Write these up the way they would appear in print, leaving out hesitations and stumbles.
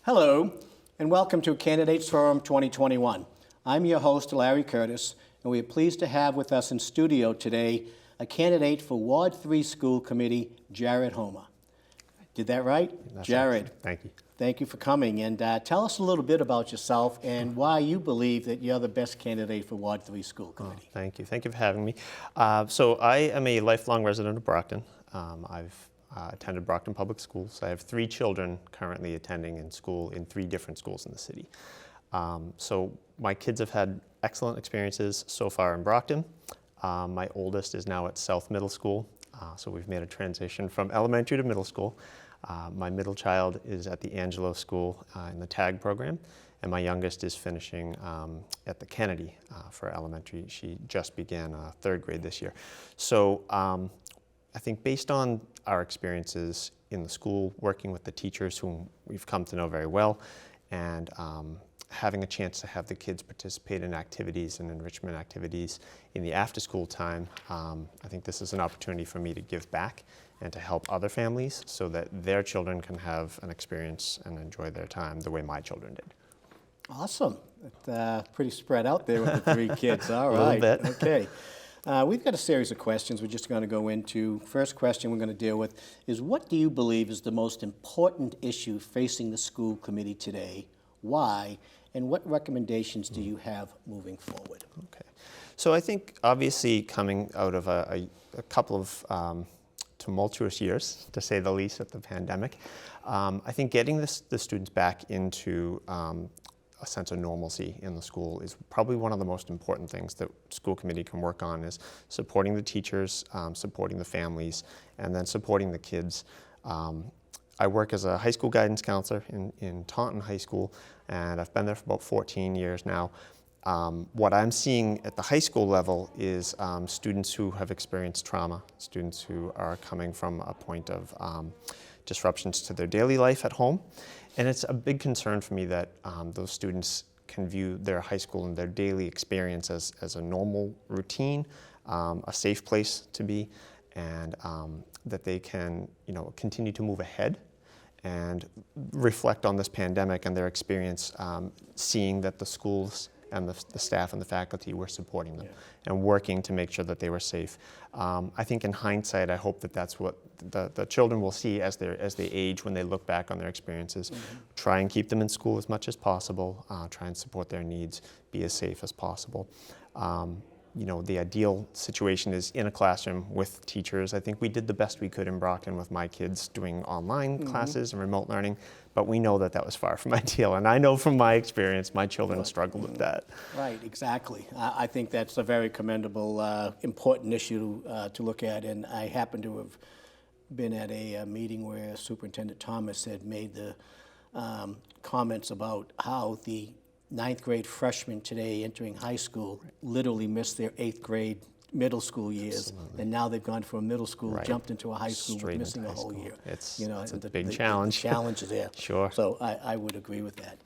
Hello, and welcome to Candidates Forum 2021. I'm your host, Larry Curtis, and we are pleased to have with us in studio today a candidate for Ward 3 School Committee, Jared Homer. Did that right? That's Jared. Excellent. Thank you. Thank you for coming, and tell us a little bit about yourself and why you believe that you're the best candidate for Ward 3 School Committee. Oh, thank you. Thank you for having me. So I am a lifelong resident of Brockton. I've attended Brockton Public Schools. I have 3 children currently attending in school in 3 different schools in the city. So my kids have had excellent experiences so far in Brockton. My oldest is now at South Middle School, so we've made a transition from elementary to middle school. My middle child is at the Angelo School in the TAG program, and my youngest is finishing at the Kennedy for elementary. She just began 3rd grade this year. So I think based on our experiences in the school, working with the teachers whom we've come to know very well, and having a chance to have the kids participate in activities and enrichment activities in the after-school time, I think this is an opportunity for me to give back and to help other families so that their children can have an experience and enjoy their time the way my children did. Awesome. Pretty spread out there with the 3 kids. All right. A little bit. Okay. We've got a series of questions we're just going to go into. First question we're going to deal with is, what do you believe is the most important issue facing the school committee today? Why? And what recommendations do you have moving forward? Okay. So I think obviously coming out of a couple of tumultuous years, to say the least, at the pandemic, I think getting the students back into a sense of normalcy in the school is probably one of the most important things that school committee can work on, is supporting the teachers, supporting the families, and then supporting the kids. I work as a high school guidance counselor in Taunton High School, and I've been there for about 14 years now. What I'm seeing at the high school level is students who have experienced trauma, students who are coming from a point of disruptions to their daily life at home. And it's a big concern for me that those students can view their high school and their daily experience as a normal routine, a safe place to be, and that they can, continue to move ahead and reflect on this pandemic and their experience, seeing that the schools and the staff and the faculty were supporting them and working to make sure that they were safe. I think in hindsight, I hope that that's what the children will see as they age, when they look back on their experiences. Mm-hmm. Try and keep them in school as much as possible, try and support their needs, be as safe as possible. The ideal situation is in a classroom with teachers. I think we did the best we could in Brockton with my kids doing online classes and remote learning, but we know that that was far from ideal. And I know from my experience, my children struggled with that. Right, exactly. I think that's a very commendable, important issue to look at. And I happen to have been at a meeting where Superintendent Thomas had made the comments about how the 9th grade freshmen today entering high school literally missed their 8th grade middle school years. Absolutely. And now they've gone from middle school, jumped into a high school, with missing a whole year. It's a big challenge. The challenge is there. Sure. So I would agree with that.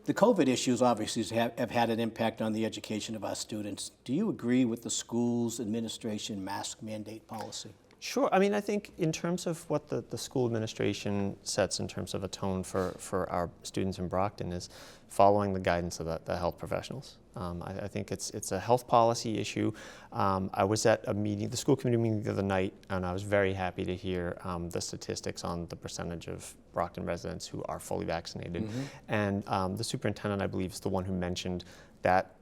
The COVID issues obviously have had an impact on the education of our students. Do you agree with the school's administration mask mandate policy? Sure. I mean, I think in terms of what the school administration sets in terms of a tone for our students in Brockton is following the guidance of the health professionals. I think it's a health policy issue. I was at a meeting, the school committee meeting the other night, and I was very happy to hear the statistics on the percentage of Brockton residents who are fully vaccinated. Mm-hmm. And the superintendent, I believe, is the one who mentioned that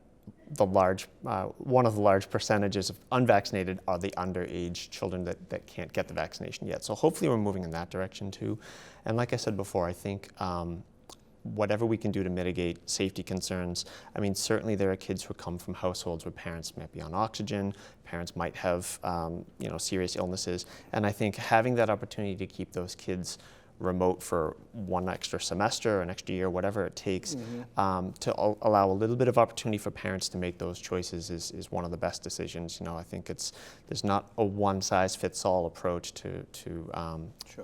one of the large percentages of unvaccinated are the underage children that can't get the vaccination yet. So hopefully we're moving in that direction too. And like I said before, I think whatever we can do to mitigate safety concerns. I mean, certainly there are kids who come from households where parents might be on oxygen, parents might have serious illnesses. And I think having that opportunity to keep those kids remote for one extra semester, an extra year, whatever it takes, to allow a little bit of opportunity for parents to make those choices is one of the best decisions. I think there's not a one-size-fits-all approach to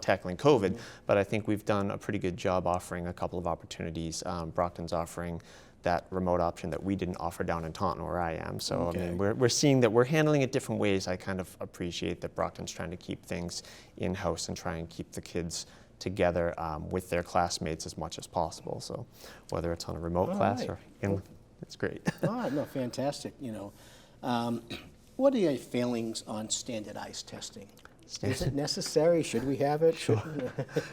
tackling COVID, but I think we've done a pretty good job offering a couple of opportunities. Brockton's offering that remote option that we didn't offer down in Taunton where I am. So I mean, we're seeing that we're handling it different ways. I kind of appreciate that Brockton's trying to keep things in-house and try and keep the kids together with their classmates as much as possible. So whether it's on a remote class right. or in, it's great. Oh, no, fantastic, What are your feelings on standardized testing? Is it necessary? Should we have it? Sure.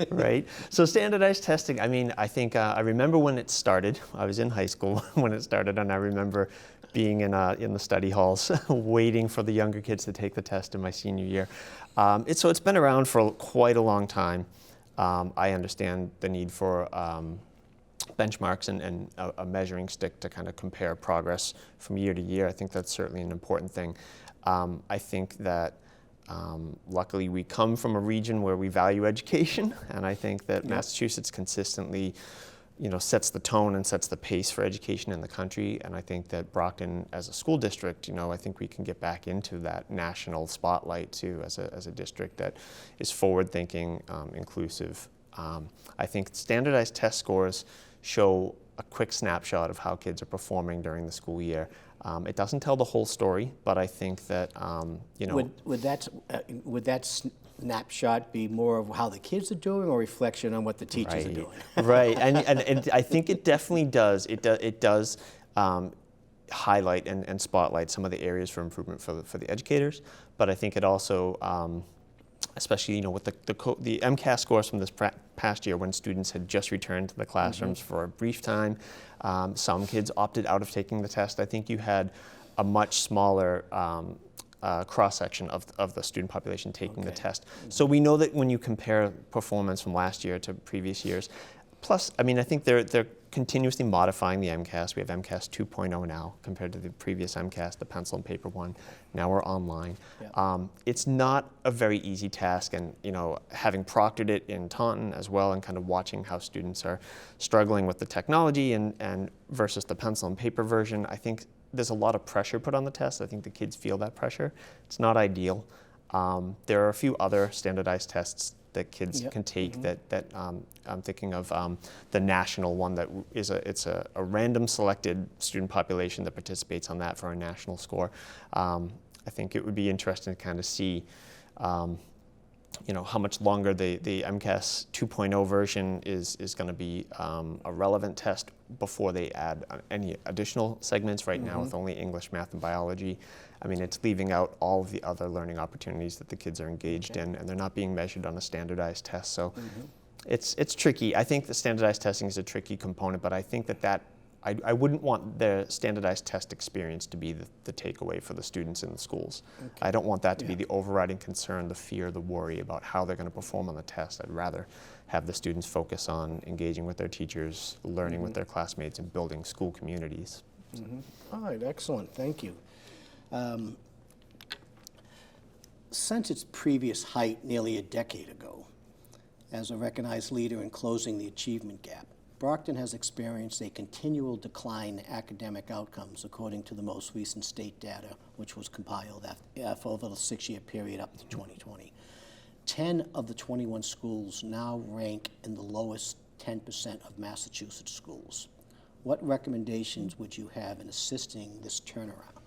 Right. So standardized testing, I mean, I think I remember when it started. I was in high school when it started, and I remember being in the study halls waiting for the younger kids to take the test in my senior year. So it's been around for quite a long time. I understand the need for benchmarks and a measuring stick to kind of compare progress from year to year. I think that's certainly an important thing. I think that luckily we come from a region where we value education, and I think that Massachusetts consistently sets the tone and sets the pace for education in the country. And I think that Brockton, as a school district, I think we can get back into that national spotlight too, as a district that is forward-thinking, inclusive. I think standardized test scores show a quick snapshot of how kids are performing during the school year. It doesn't tell the whole story, but I think that Would that snapshot be more of how the kids are doing, or reflection on what the teachers are doing? Right, and I think it definitely does. It does highlight and spotlight some of the areas for improvement for the educators, but I think it also, especially with the MCAS scores from this past year, when students had just returned to the classrooms for a brief time, some kids opted out of taking the test. I think you had a much smaller cross-section of the student population taking the test. So we know that when you compare performance from last year to previous years, plus, I mean, I think they're continuously modifying the MCAS. We have MCAS 2.0 now compared to the previous MCAS, the pencil and paper one. Now we're online. It's not a very easy task, and having proctored it in Taunton as well, and kind of watching how students are struggling with the technology and versus the pencil and paper version, I think there's a lot of pressure put on the test. I think the kids feel that pressure. It's not ideal. There are a few other standardized tests that kids can take that I'm thinking of the national one that it's a random selected student population that participates on that for a national score. I think it would be interesting to kind of see how much longer the MCAS 2.0 version is going to be a relevant test before they add any additional segments. Right now, with only English, math, and biology, I mean, it's leaving out all of the other learning opportunities that the kids are engaged in, and they're not being measured on a standardized test. So it's tricky. I think the standardized testing is a tricky component, but I think that I wouldn't want the standardized test experience to be the takeaway for the students in the schools. I don't want that to be the overriding concern, the fear, the worry about how they're going to perform on the test. I'd rather have the students focus on engaging with their teachers, learning with their classmates, and building school communities. All right, excellent, thank you. Since its previous height nearly a decade ago, as a recognized leader in closing the achievement gap, Brockton has experienced a continual decline in academic outcomes, according to the most recent state data, which was compiled for over the 6-year period up to 2020. 10 of the 21 schools now rank in the lowest 10% of Massachusetts schools. What recommendations would you have in assisting this turnaround?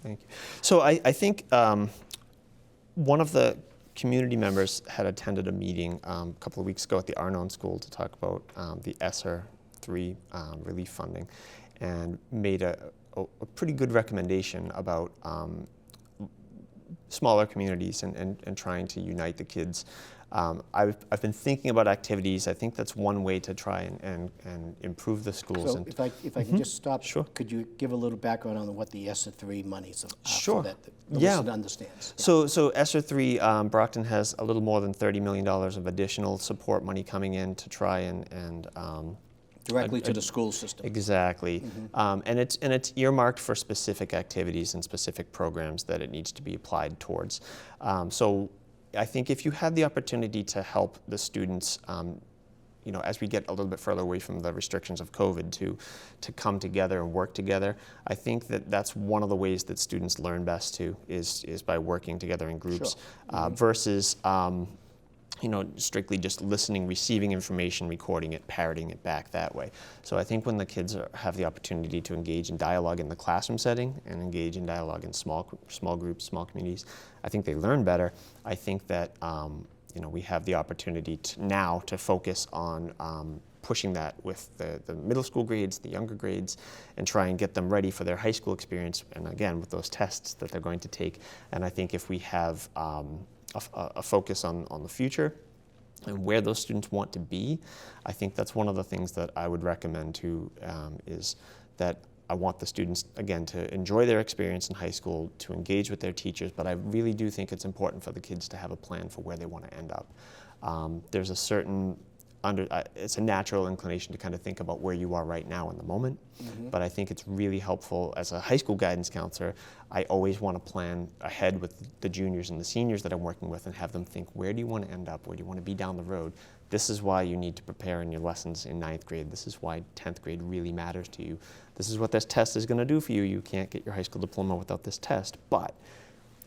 Thank you. So I think one of the community members had attended a meeting a couple of weeks ago at the Arnone School to talk about the ESSER 3 relief funding, and made a pretty good recommendation about smaller communities and trying to unite the kids. I've been thinking about activities. I think that's one way to try and improve the schools. So if I can just stop, Sure. Could you give a little background on what the ESSER 3 monies are Sure. so that the listener understands? So ESSER 3, Brockton has a little more than $30 million of additional support money coming in to try and Directly to the school system. Exactly, and it's earmarked for specific activities and specific programs that it needs to be applied towards. So I think if you had the opportunity to help the students, as we get a little bit further away from the restrictions of COVID, to come together and work together, I think that's one of the ways that students learn best too, is by working together in groups, versus strictly just listening, receiving information, recording it, parroting it back that way. So I think when the kids have the opportunity to engage in dialogue in the classroom setting and engage in dialogue in small groups, small communities, I think they learn better. I think that we have the opportunity now to focus on pushing that with the middle school grades, the younger grades, and try and get them ready for their high school experience, and again, with those tests that they're going to take. And I think if we have a focus on the future and where those students want to be, I think that's one of the things that I would recommend too, is that I want the students, again, to enjoy their experience in high school, to engage with their teachers, but I really do think it's important for the kids to have a plan for where they want to end up. There's a certain it's a natural inclination to kind of think about where you are right now in the moment, but I think it's really helpful as a high school guidance counselor. I always want to plan ahead with the juniors and the seniors that I'm working with and have them think, where do you want to end up? Where do you want to be down the road? This is why you need to prepare in your lessons in 9th grade. This is why 10th grade really matters to you. This is what this test is going to do for you. You can't get your high school diploma without this test, but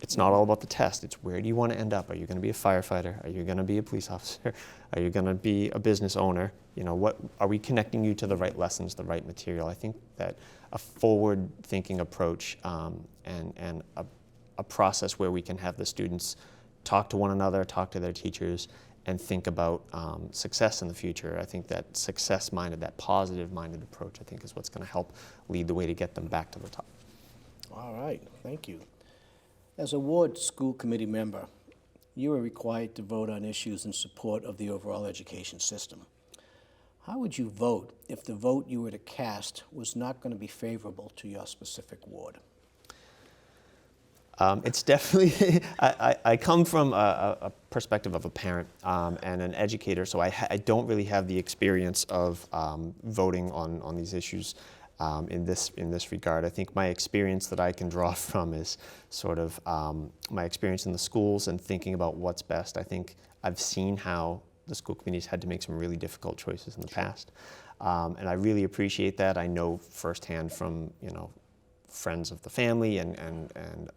it's not all about the test. It's where do you want to end up? Are you going to be a firefighter? Are you going to be a police officer? Are you going to be a business owner? What are we connecting you to the right lessons, the right material? I think that a forward-thinking approach and a process where we can have the students talk to one another, talk to their teachers, and think about success in the future. I think that success-minded, that positive-minded approach, I think is what's going to help lead the way to get them back to the top. All right, thank you. As a ward school committee member, you are required to vote on issues in support of the overall education system. How would you vote if the vote you were to cast was not going to be favorable to your specific ward? It's definitely, I come from a perspective of a parent and an educator, so I don't really have the experience of voting on these issues in this regard. I think my experience that I can draw from is sort of my experience in the schools and thinking about what's best. I think I've seen how the school committees had to make some really difficult choices in the past, and I really appreciate that. I know firsthand from friends of the family and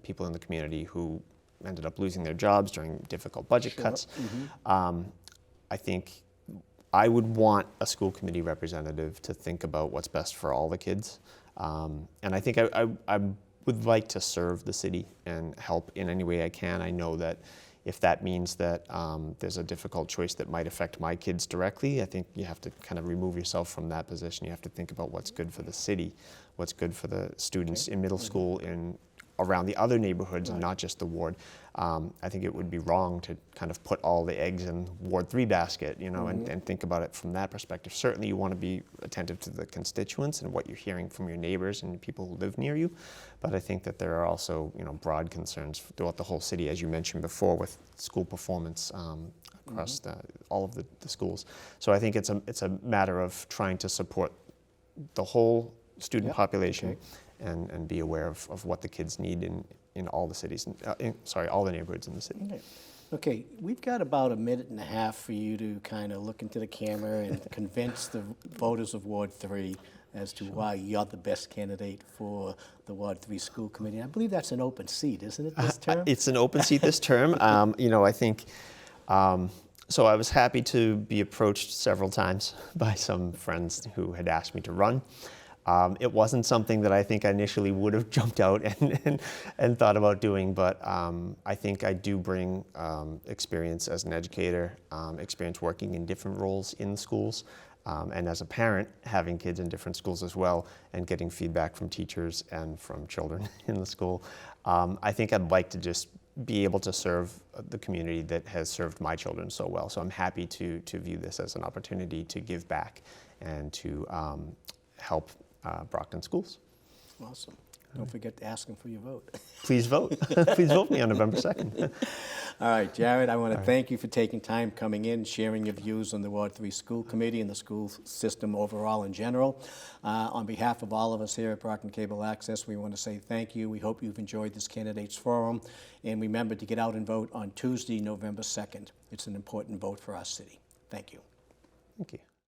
people in the community who ended up losing their jobs during difficult budget cuts. I think I would want a school committee representative to think about what's best for all the kids. And I think I would like to serve the city and help in any way I can. I know that if that means that there's a difficult choice that might affect my kids directly, I think you have to kind of remove yourself from that position. You have to think about what's good for the city, what's good for the students in middle school and around the other neighborhoods and not just the ward. I think it would be wrong to kind of put all the eggs in Ward 3 basket, and think about it from that perspective. Certainly you want to be attentive to the constituents and what you're hearing from your neighbors and people who live near you, but I think that there are also, broad concerns throughout the whole city, as you mentioned before, with school performance across all of the schools. So I think it's a matter of trying to support the whole student population and be aware of what the kids need in all the cities, all the neighborhoods in the city. Okay, we've got about a minute and a half for you to kind of look into the camera and convince the voters of Ward 3 as to why you're the best candidate for the Ward 3 School Committee. I believe that's an open seat, isn't it, this term? It's an open seat this term. I think, so I was happy to be approached several times by some friends who had asked me to run. It wasn't something that I think I initially would have jumped out and thought about doing, but I think I do bring experience as an educator, experience working in different roles in schools, and as a parent, having kids in different schools as well, and getting feedback from teachers and from children in the school. I think I'd like to just be able to serve the community that has served my children so well. So I'm happy to view this as an opportunity to give back and to help Brockton schools. Awesome. Don't forget to ask them for your vote. Please vote. Please vote me on November 2nd. All right, Jared, I want to thank you for taking time coming in, sharing your views on the Ward 3 School Committee and the school system overall in general. On behalf of all of us here at Brockton Cable Access, we want to say thank you. We hope you've enjoyed this candidates forum. And remember to get out and vote on Tuesday, November 2nd. It's an important vote for our city. Thank you. Thank you.